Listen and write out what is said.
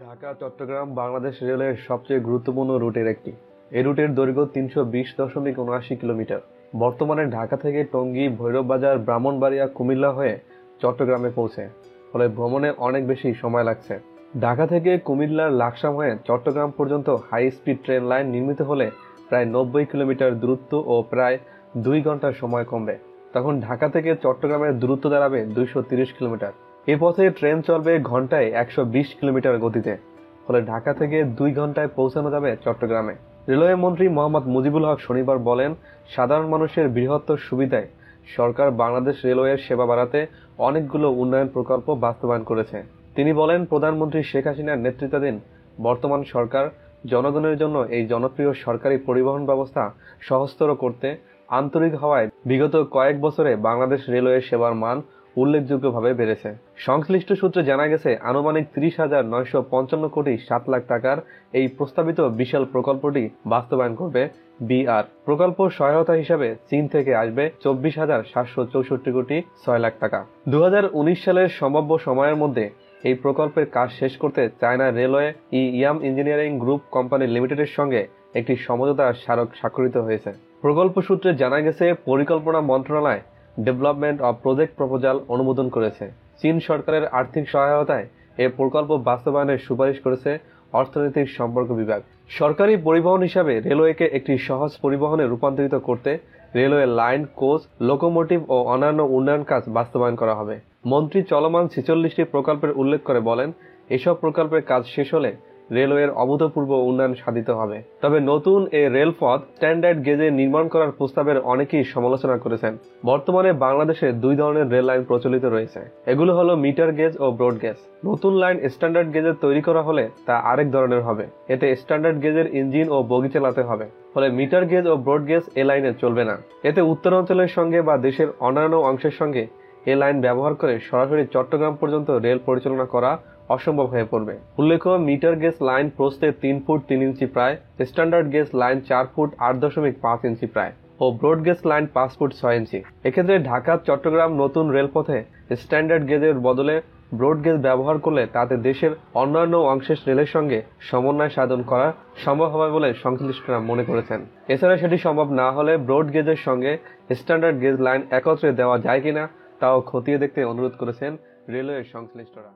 ঢাকা চট্টগ্রাম বাংলাদেশ রেলওয়ের সবচেয়ে গুরুত্বপূর্ণ রুটের একটি। এই রুটের দৈর্ঘ্য ৩২০.৭৯ কিলোমিটার। বর্তমানে ঢাকা থেকে টঙ্গী, ভৈরব বাজার, ব্রাহ্মণবাড়িয়া, কুমিল্লা হয়ে চট্টগ্রামে পৌঁছে, ফলে ভ্রমণে অনেক বেশি সময় লাগছে। ঢাকা থেকে কুমিল্লার লাকসাম হয়ে চট্টগ্রাম পর্যন্ত হাই স্পিড ট্রেন লাইন নির্মিত হলে প্রায় ৯০ কিলোমিটার দূরত্ব ও প্রায় ২ ঘন্টার সময় কমবে। তখন ঢাকা থেকে চট্টগ্রামের দূরত্ব দাঁড়াবে ২৩০ কিলোমিটার। এ পথে ট্রেন চলবে ঘন্টায় ১২০ কিলোমিটার গতিতে, ফলে ঢাকা থেকে ২ ঘন্টায় পৌঁছানো যাবে চট্টগ্রামে। রেলওয়ে মন্ত্রী মোহাম্মদ মুজিবুল হক শনিবার বলেন, সাধারণ মানুষের বৃহত্তর সুবিধায় সরকার বাংলাদেশ রেলওয়ের সেবা বাড়াতে অনেকগুলো উন্নয়ন প্রকল্প বাস্তবায়ন করেছে। তিনি বলেন, প্রধানমন্ত্রী শেখ হাসিনার নেতৃত্বাধীন বর্তমান সরকার জনগণের জন্য এই জনপ্রিয় সরকারি পরিবহন ব্যবস্থা সহজতর করতে আন্তরিক হওয়ায় বিগত কয়েক বছরে বাংলাদেশ রেলওয়ের সেবার মান উল্লেখযোগ্যভাবে বেড়েছে। সংশ্লিষ্ট সূত্রে জানা গেছে, আনুমানিক ৩০,৯৫৫ কোটি ৭ লাখ টাকার এই প্রস্তাবিত বিশাল প্রকল্পটি বাস্তবায়ন করবে বিআর। প্রকল্প সহায়তা হিসাবে চীন থেকে আসবে ২৪,৭৬৪ কোটি ৬ লাখ টাকা। ২০১৯ সালের সম্ভাব্য সময়ের মধ্যে এই প্রকল্পের কাজ শেষ করতে চায়না রেলওয়ে ইয়াম ইঞ্জিনিয়ারিং গ্রুপ কোম্পানি লিমিটেডের সঙ্গে একটি সমঝোতা স্মারক স্বাক্ষরিত হয়েছে। প্রকল্প সূত্রে জানা গেছে, পরিকল্পনা মন্ত্রণালয় ডেভেলপমেন্ট অব প্রজেক্ট প্রপোজাল অনুমোদন করেছে। চীন সরকারের আর্থিক সহায়তায় এ প্রকল্প বাস্তবায়নের সুপারিশ করেছে অর্থনৈতিক সম্পর্ক বিভাগ। সরকারি পরিবহন হিসাবে রেলওয়েকে একটি সহজ পরিবহনে রূপান্তরিত করতে রেলওয়ে লাইন, কোচ, লোকোমোটিভ ও অন্যান্য উন্নয়ন কাজ বাস্তবায়ন করা হবে। মন্ত্রী চলমান ৪৬টি প্রকল্পের উল্লেখ করে বলেন, এসব প্রকল্পের কাজ শেষ হলে রেলওয়ের অভূতপূর্ব উন্নয়ন সাধিত হবে। তবে নতুন এ রেলপথ স্ট্যান্ডার্ড গেজে নির্মাণ করার প্রস্তাবের অনেকেই সমালোচনা করেছেন। বর্তমানে বাংলাদেশে ২ ধরনের রেল লাইন প্রচলিত রয়েছে। এগুলো হলো মিটার গেজ ও ব্রড গেজ। নতুন লাইন স্ট্যান্ডার্ড গেজে তৈরি করা হলে তা আরেক ধরনের হবে। এতে স্ট্যান্ডার্ড গেজের ইঞ্জিন ও বগি চালাতে হবে, ফলে মিটার গেজ ও ব্রড গেজ এ লাইনে চলবে না। এতে উত্তরাঞ্চলের সঙ্গে বা দেশের অন্যান্য অংশের সঙ্গে এ লাইন ব্যবহার করে সরাসরি চট্টগ্রাম পর্যন্ত রেল পরিচালনা করা অসম্ভব হয়ে পড়বে। উল্লেখ্য, মিটার গেজ লাইন প্রস্থে ৩ ফুট ৩ ইঞ্চি প্রায়, স্ট্যান্ডার্ড গেজ লাইন ৪ ফুট ৮.৫ ইঞ্চি প্রায় ও ব্রড গেজ লাইন ৫ ফুট ৬ ইঞ্চি। এক্ষেত্রে ঢাকা চট্টগ্রাম নতুন রেলপথে স্ট্যান্ডার্ড গেজের বদলে ব্রড গেজ ব্যবহার করলে তাতে দেশের অন্যান্য অংশের রেলের সঙ্গে সমন্বয় সাধন করা সম্ভব হবে বলে সংশ্লিষ্টরা মনে করেছেন। এছাড়া সেটি সম্ভব না হলে ব্রড গেজের সঙ্গে স্ট্যান্ডার্ড গেজ লাইন একত্রে দেওয়া যায় কিনা তাও খতিয়ে দেখতে অনুরোধ করেছেন রেলওয়ের সংশ্লিষ্টরা।